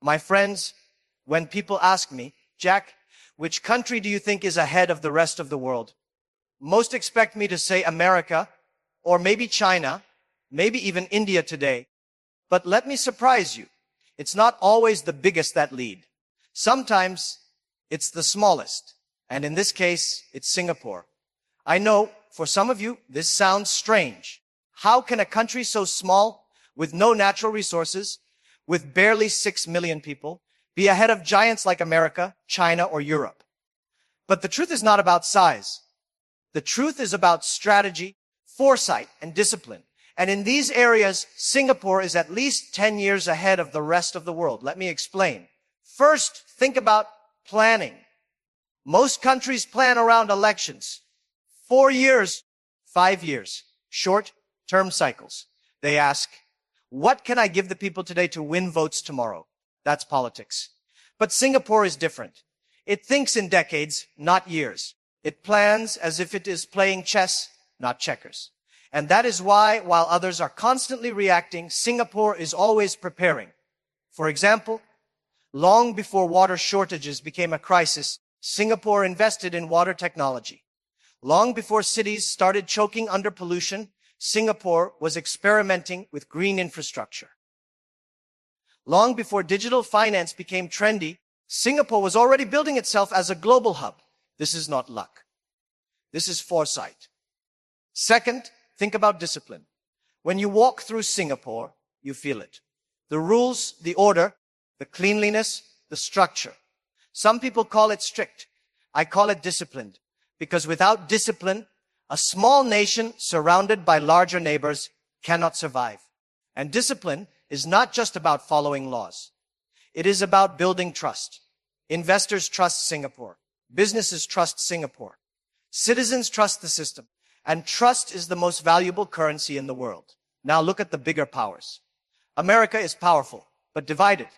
My friends, when people ask me, Jack, which country do you think is ahead of the rest of the world? Most expect me to say America, or maybe China, maybe even India today. But let me surprise you. It's not always the biggest that lead. Sometimes it's the smallest. And in this case, it's Singapore. I know for some of you, this sounds strange. How can a country so small, with no natural resources, with barely 6 million people, be ahead of giants like America, China, or Europe? But the truth is not about size. The truth is about strategy, foresight, and discipline. And in these areas, Singapore is at least 10 years ahead of the rest of the world. Let me explain. First, think about planning. Most countries plan around elections. 4 years, 5 years, short-term cycles. They ask, what can I give the people today to win votes tomorrow? That's politics. But Singapore is different. It thinks in decades, not years. It plans as if it is playing chess, not checkers. And that is why, while others are constantly reacting, Singapore is always preparing. For example, long before water shortages became a crisis, Singapore invested in water technology. Long before cities started choking under pollution, Singapore was experimenting with green infrastructure. Long before digital finance became trendy, Singapore was already building itself as a global hub. This is not luck. This is foresight. Second, think about discipline. When you walk through Singapore, you feel it. The rules, the order, the cleanliness, the structure. Some people call it strict. I call it disciplined, because without discipline, a small nation surrounded by larger neighbors cannot survive. And discipline is not just about following laws. It is about building trust. Investors trust Singapore. Businesses trust Singapore. Citizens trust the system. And trust is the most valuable currency in the world. Now look at the bigger powers. America is powerful, but divided.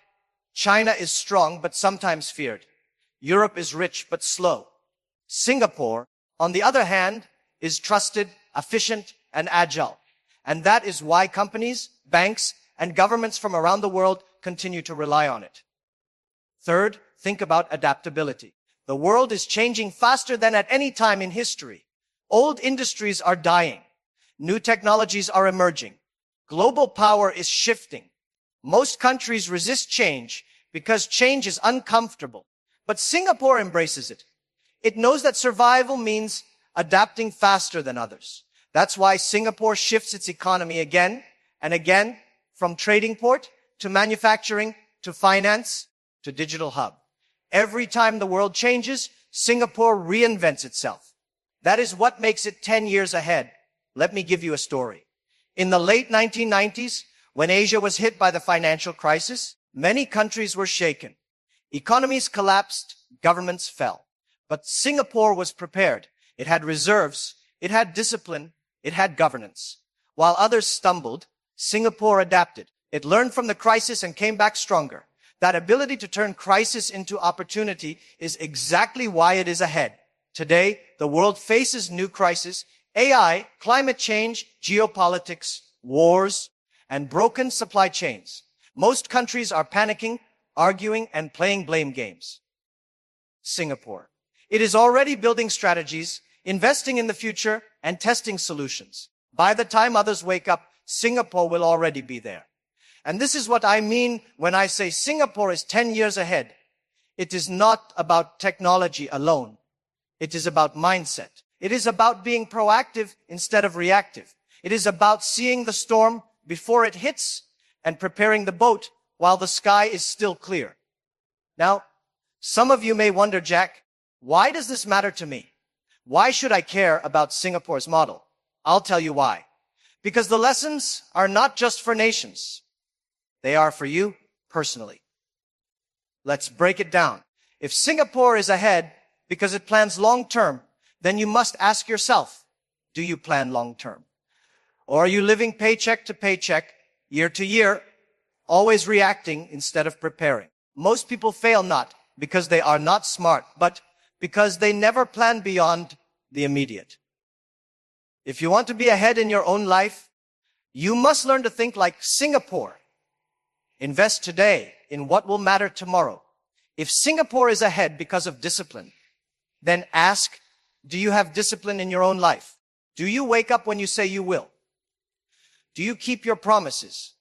China is strong, but sometimes feared. Europe is rich, but slow. Singapore, on the other hand, is trusted, efficient, and agile. And that is why companies, banks, and governments from around the world continue to rely on it. Third, think about adaptability. The world is changing faster than at any time in history. Old industries are dying. New technologies are emerging. Global power is shifting. Most countries resist change because change is uncomfortable. But Singapore embraces it. It knows that survival means adapting faster than others. That's why Singapore shifts its economy again and again, from trading port to manufacturing to finance to digital hub. Every time the world changes, Singapore reinvents itself. That is what makes it 10 years ahead. Let me give you a story. In the late 1990s, when Asia was hit by the financial crisis, many countries were shaken. Economies collapsed, governments fell. But Singapore was prepared. It had reserves, it had discipline, it had governance. While others stumbled, Singapore adapted. It learned from the crisis and came back stronger. That ability to turn crisis into opportunity is exactly why it is ahead. Today, the world faces new crises: AI, climate change, geopolitics, wars, and broken supply chains. Most countries are panicking, arguing, and playing blame games. Singapore. It is already building strategies, investing in the future, and testing solutions. By the time others wake up, Singapore will already be there. And this is what I mean when I say Singapore is 10 years ahead. It is not about technology alone. It is about mindset. It is about being proactive instead of reactive. It is about seeing the storm before it hits and preparing the boat while the sky is still clear. Now, some of you may wonder, Jack, why does this matter to me? Why should I care about Singapore's model? I'll tell you why. Because the lessons are not just for nations. They are for you personally. Let's break it down. If Singapore is ahead because it plans long-term, then you must ask yourself, do you plan long-term? Or are you living paycheck to paycheck, year to year, always reacting instead of preparing? Most people fail not because they are not smart, but because they never plan beyond the immediate. If you want to be ahead in your own life, you must learn to think like Singapore. Invest today in what will matter tomorrow. If Singapore is ahead because of discipline, then ask, do you have discipline in your own life? Do you wake up when you say you will? Do you keep your promises?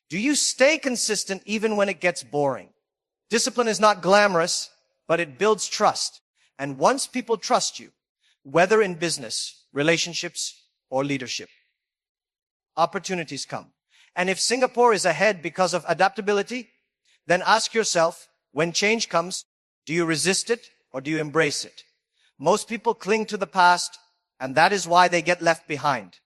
Do you stay consistent even when it gets boring? Discipline is not glamorous, but it builds trust. And once people trust you, whether in business, relationships, or leadership, opportunities come. And if Singapore is ahead because of adaptability, then ask yourself, when change comes, do you resist it or do you embrace it? Most people cling to the past, and that is why they get left behind.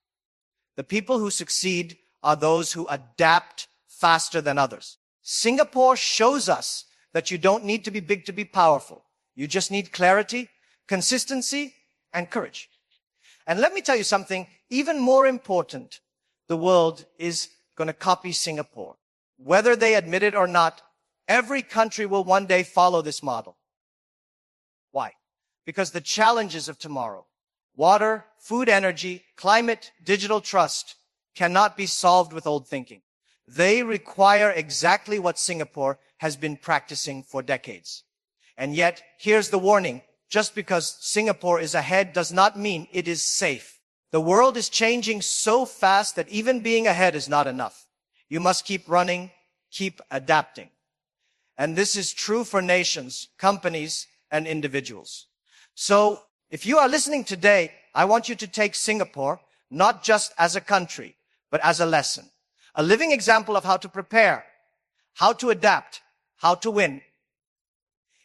The people who succeed are those who adapt faster than others. Singapore shows us that you don't need to be big to be powerful. You just need clarity, consistency, and courage. And let me tell you something even more important. The world is going to copy Singapore. Whether they admit it or not, every country will one day follow this model. Why? Because the challenges of tomorrow, water, food, energy, climate, digital trust, cannot be solved with old thinking. They require exactly what Singapore has been practicing for decades. And yet, here's the warning. Just because Singapore is ahead does not mean it is safe. The world is changing so fast that even being ahead is not enough. You must keep running, keep adapting. And this is true for nations, companies, and individuals. So, if you are listening today, I want you to take Singapore not just as a country, but as a lesson. A living example of how to prepare, how to adapt, how to win,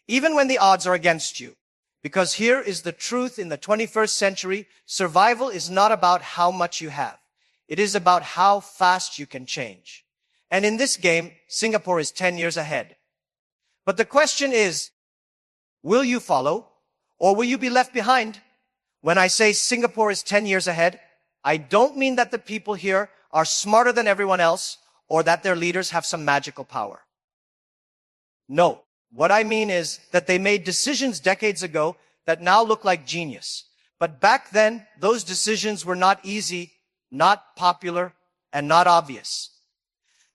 even when the odds are against you. Because here is the truth in the 21st century, survival is not about how much you have. It is about how fast you can change. And in this game, Singapore is 10 years ahead. But the question is, will you follow or will you be left behind? When I say Singapore is 10 years ahead, I don't mean that the people here are smarter than everyone else or that their leaders have some magical power. No. What I mean is that they made decisions decades ago that now look like genius. But back then, those decisions were not easy, not popular, and not obvious.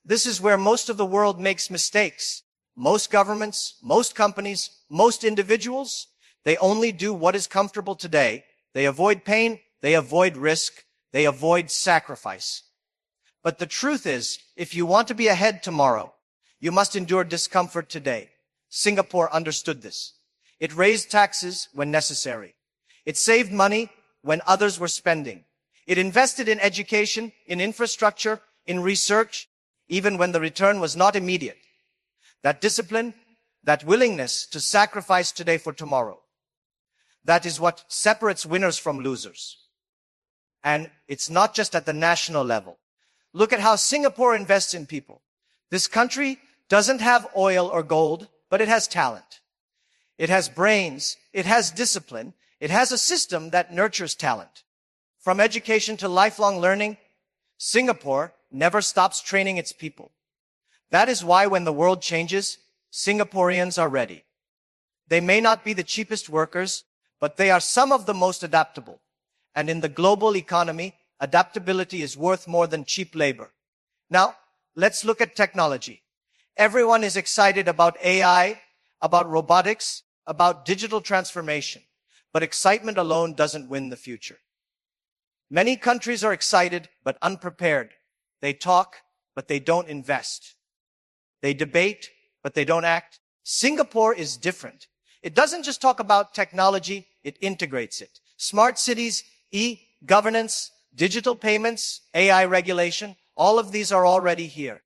This is where most of the world makes mistakes. Most governments, most companies, most individuals, they only do what is comfortable today. They avoid pain, they avoid risk, they avoid sacrifice. But the truth is, if you want to be ahead tomorrow, you must endure discomfort today. Singapore understood this. It raised taxes when necessary. It saved money when others were spending. It invested in education, in infrastructure, in research, even when the return was not immediate. That discipline, that willingness to sacrifice today for tomorrow, that is what separates winners from losers. And it's not just at the national level. Look at how Singapore invests in people. This country doesn't have oil or gold, but it has talent. It has brains. It has discipline. It has a system that nurtures talent. From education to lifelong learning, Singapore never stops training its people. That is why when the world changes, Singaporeans are ready. They may not be the cheapest workers, but they are some of the most adaptable. And in the global economy, adaptability is worth more than cheap labor. Now, let's look at technology. Everyone is excited about AI, about robotics, about digital transformation. But excitement alone doesn't win the future. Many countries are excited, but unprepared. They talk, but they don't invest. They debate, but they don't act. Singapore is different. It doesn't just talk about technology, it integrates it. Smart cities, e-governance, digital payments, AI regulation, all of these are already here.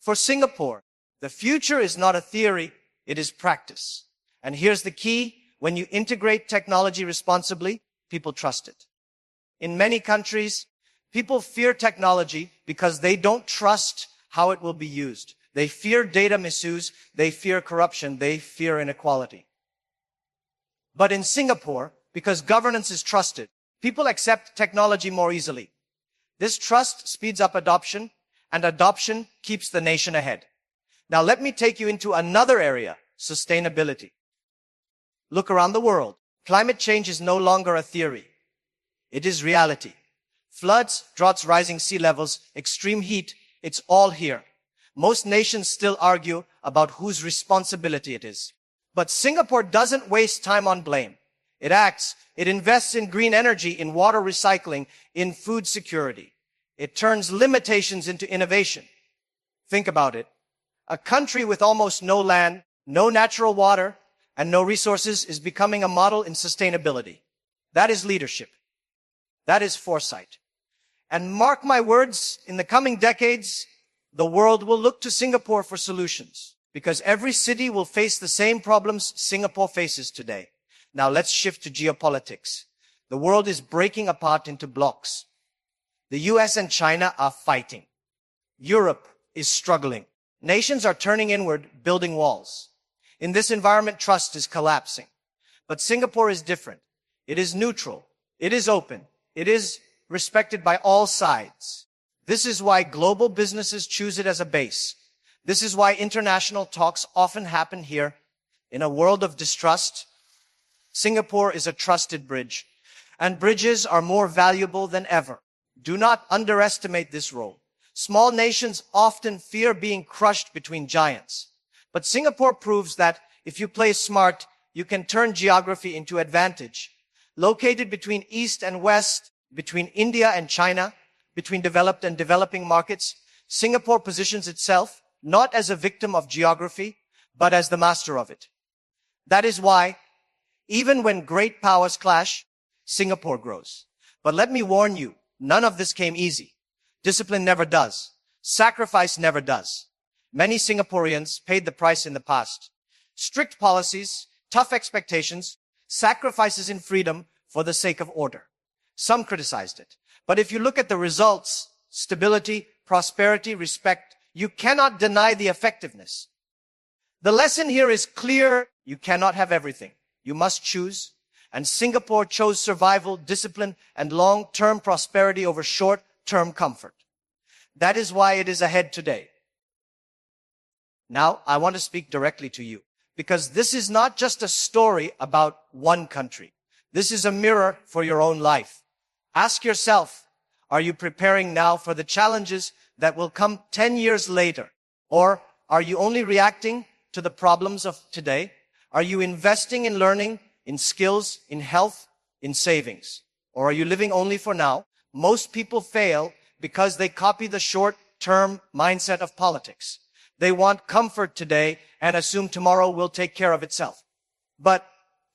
For Singapore, the future is not a theory, it is practice. And here's the key. When you integrate technology responsibly, people trust it. In many countries, people fear technology because they don't trust how it will be used. They fear data misuse, they fear corruption, they fear inequality. But in Singapore, because governance is trusted, people accept technology more easily. This trust speeds up adoption, and adoption keeps the nation ahead. Now let me take you into another area, sustainability. Look around the world. Climate change is no longer a theory. It is reality. Floods, droughts, rising sea levels, extreme heat, it's all here. Most nations still argue about whose responsibility it is. But Singapore doesn't waste time on blame. It acts. It invests in green energy, in water recycling, in food security. It turns limitations into innovation. Think about it. A country with almost no land, no natural water, and no resources is becoming a model in sustainability. That is leadership. That is foresight. And mark my words, in the coming decades, the world will look to Singapore for solutions, because every city will face the same problems Singapore faces today. Now let's shift to geopolitics. The world is breaking apart into blocks. The US and China are fighting. Europe is struggling. Nations are turning inward, building walls. In this environment, trust is collapsing. But Singapore is different. It is neutral. It is open. It is respected by all sides. This is why global businesses choose it as a base. This is why international talks often happen here. In a world of distrust, Singapore is a trusted bridge, and bridges are more valuable than ever. Do not underestimate this role. Small nations often fear being crushed between giants. But Singapore proves that if you play smart, you can turn geography into advantage. Located between East and West, between India and China, between developed and developing markets, Singapore positions itself not as a victim of geography, but as the master of it. That is why, even when great powers clash, Singapore grows. But let me warn you, none of this came easy. Discipline never does. Sacrifice never does. Many Singaporeans paid the price in the past. Strict policies, tough expectations, sacrifices in freedom for the sake of order. Some criticized it. But if you look at the results, stability, prosperity, respect, you cannot deny the effectiveness. The lesson here is clear. You cannot have everything. You must choose. And Singapore chose survival, discipline, and long-term prosperity over short-term comfort. That is why it is ahead today. Now, I want to speak directly to you, because this is not just a story about one country. This is a mirror for your own life. Ask yourself, are you preparing now for the challenges that will come 10 years later? Or are you only reacting to the problems of today? Are you investing in learning, in skills, in health, in savings? Or are you living only for now? Most people fail because they copy the short-term mindset of politics. They want comfort today and assume tomorrow will take care of itself. But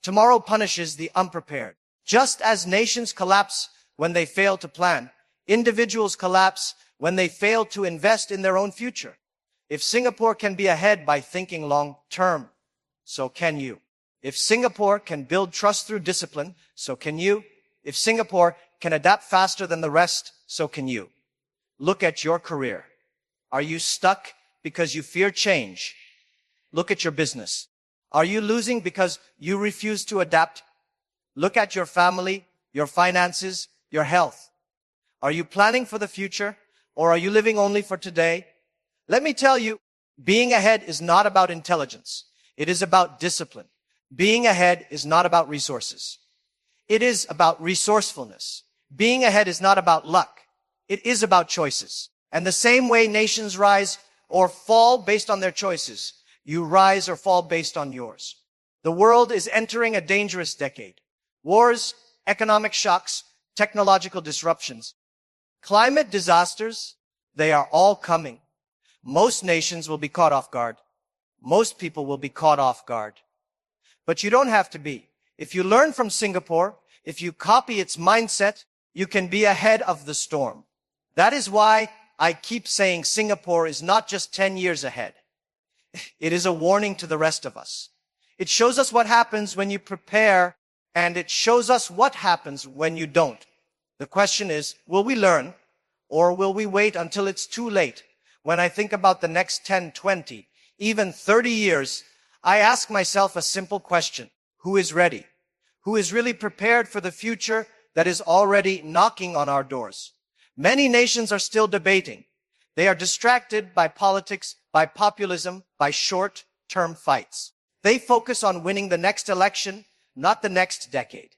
tomorrow punishes the unprepared. Just as nations collapse when they fail to plan, individuals collapse when they fail to invest in their own future. If Singapore can be ahead by thinking long-term, so can you. If Singapore can build trust through discipline, so can you. If Singapore can adapt faster than the rest, so can you. Look at your career. Are you stuck because you fear change? Look at your business. Are you losing because you refuse to adapt? Look at your family, your finances, your health. Are you planning for the future, or are you living only for today? Let me tell you, being ahead is not about intelligence. It is about discipline. Being ahead is not about resources. It is about resourcefulness. Being ahead is not about luck. It is about choices. And the same way nations rise or fall based on their choices, you rise or fall based on yours. The world is entering a dangerous decade. Wars, economic shocks, technological disruptions, climate disasters, they are all coming. Most nations will be caught off guard. Most people will be caught off guard. But you don't have to be. If you learn from Singapore, if you copy its mindset, you can be ahead of the storm. That is why I keep saying Singapore is not just 10 years ahead. It is a warning to the rest of us. It shows us what happens when you prepare, and it shows us what happens when you don't. The question is, will we learn, or will we wait until it's too late? When I think about the next 10, 20, even 30 years, I ask myself a simple question. Who is ready? Who is really prepared for the future that is already knocking on our doors? Many nations are still debating. They are distracted by politics, by populism, by short-term fights. They focus on winning the next election, not the next decade.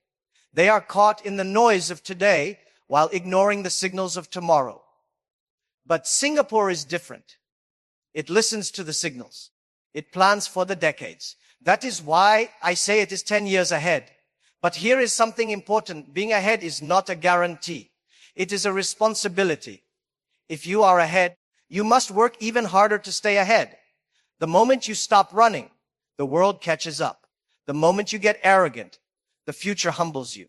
They are caught in the noise of today while ignoring the signals of tomorrow. But Singapore is different. It listens to the signals. It plans for the decades. That is why I say it is 10 years ahead. But here is something important. Being ahead is not a guarantee. It is a responsibility. If you are ahead, you must work even harder to stay ahead. The moment you stop running, the world catches up. The moment you get arrogant, the future humbles you.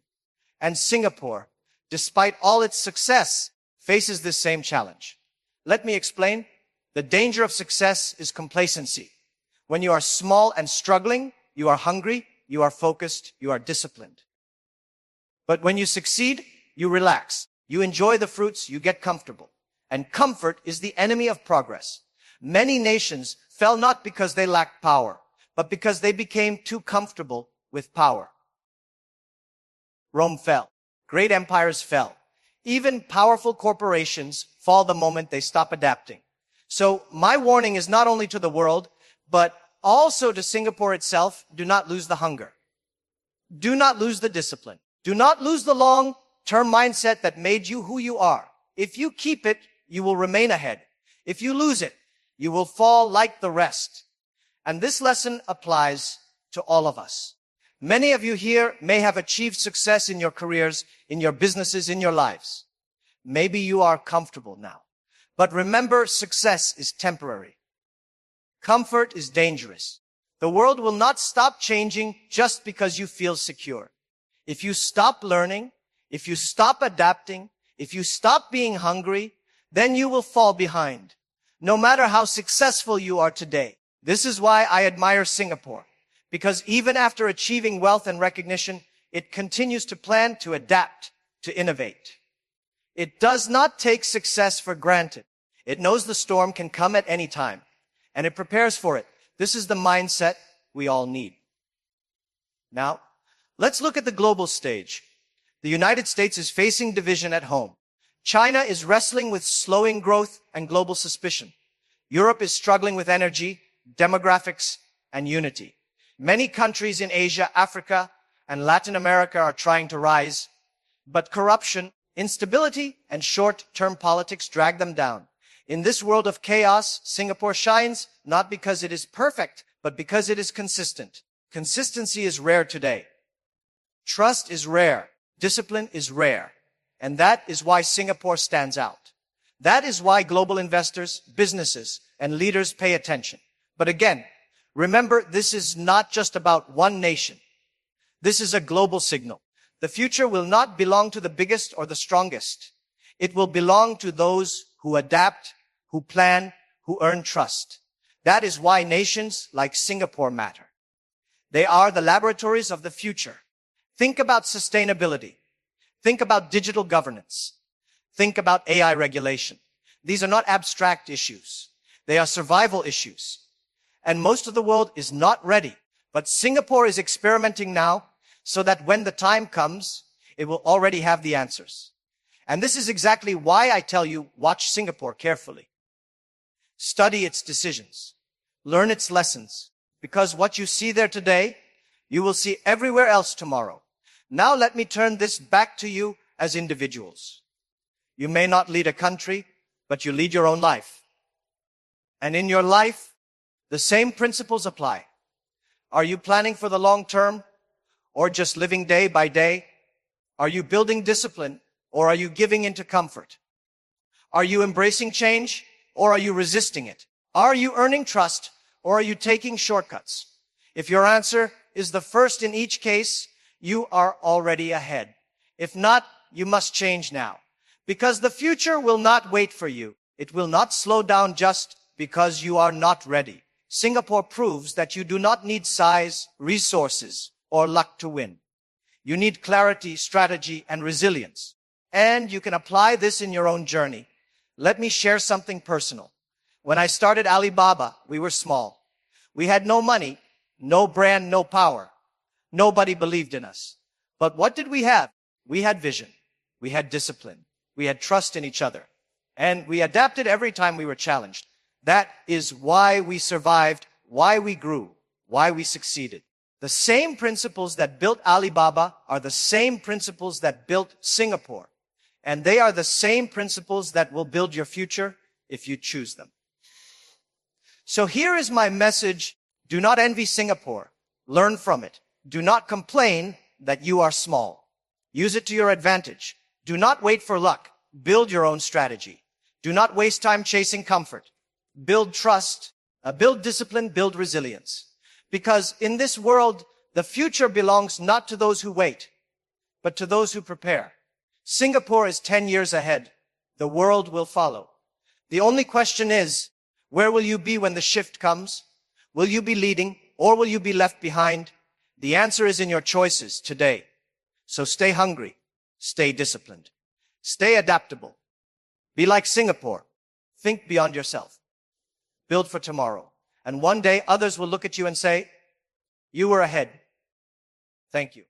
And Singapore, despite all its success, faces this same challenge. Let me explain. The danger of success is complacency. When you are small and struggling, you are hungry, you are focused, you are disciplined. But when you succeed, you relax. You enjoy the fruits, you get comfortable. And comfort is the enemy of progress. Many nations fell not because they lacked power, but because they became too comfortable with power. Rome fell. Great empires fell. Even powerful corporations fall the moment they stop adapting. So my warning is not only to the world, but also to Singapore itself. Do not lose the hunger. Do not lose the discipline. Do not lose the long-term mindset that made you who you are. If you keep it, you will remain ahead. If you lose it, you will fall like the rest. And this lesson applies to all of us. Many of you here may have achieved success in your careers, in your businesses, in your lives. Maybe you are comfortable now. But remember, success is temporary. Comfort is dangerous. The world will not stop changing just because you feel secure. If you stop learning, if you stop adapting, if you stop being hungry, then you will fall behind. No matter how successful you are today. This is why I admire Singapore. Because even after achieving wealth and recognition, it continues to plan, to adapt, to innovate. It does not take success for granted. It knows the storm can come at any time, and it prepares for it. This is the mindset we all need. Now, let's look at the global stage. The United States is facing division at home. China is wrestling with slowing growth and global suspicion. Europe is struggling with energy, demographics, and unity. Many countries in Asia, Africa, and Latin America are trying to rise, but corruption, instability, and short-term politics drag them down. In this world of chaos, Singapore shines not because it is perfect, but because it is consistent. Consistency is rare today. Trust is rare. Discipline is rare. And that is why Singapore stands out. That is why global investors, businesses, and leaders pay attention. But again, remember, this is not just about one nation. This is a global signal. The future will not belong to the biggest or the strongest. It will belong to those who adapt, who plan, who earn trust. That is why nations like Singapore matter. They are the laboratories of the future. Think about sustainability. Think about digital governance. Think about AI regulation. These are not abstract issues. They are survival issues. And most of the world is not ready. But Singapore is experimenting now so that when the time comes, it will already have the answers. And this is exactly why I tell you, watch Singapore carefully. Study its decisions. Learn its lessons. Because what you see there today, you will see everywhere else tomorrow. Now let me turn this back to you as individuals. You may not lead a country, but you lead your own life. And in your life, the same principles apply. Are you planning for the long term or just living day by day? Are you building discipline or are you giving into comfort? Are you embracing change or are you resisting it? Are you earning trust or are you taking shortcuts? If your answer is the first in each case, you are already ahead. If not, you must change now. Because the future will not wait for you. It will not slow down just because you are not ready. Singapore proves that you do not need size, resources, or luck to win. You need clarity, strategy, and resilience. And you can apply this in your own journey. Let me share something personal. When I started Alibaba, we were small. We had no money, no brand, no power. Nobody believed in us. But what did we have? We had vision. We had discipline. We had trust in each other. And we adapted every time we were challenged. That is why we survived, why we grew, why we succeeded. The same principles that built Alibaba are the same principles that built Singapore. And they are the same principles that will build your future if you choose them. So here is my message. Do not envy Singapore. Learn from it. Do not complain that you are small. Use it to your advantage. Do not wait for luck. Build your own strategy. Do not waste time chasing comfort. Build trust, build discipline, build resilience. Because in this world, the future belongs not to those who wait, but to those who prepare. Singapore is 10 years ahead. The world will follow. The only question is, where will you be when the shift comes? Will you be leading or will you be left behind? The answer is in your choices today. So stay hungry, stay disciplined, stay adaptable. Be like Singapore. Think beyond yourself. Build for tomorrow. And one day others will look at you and say, you were ahead. Thank you.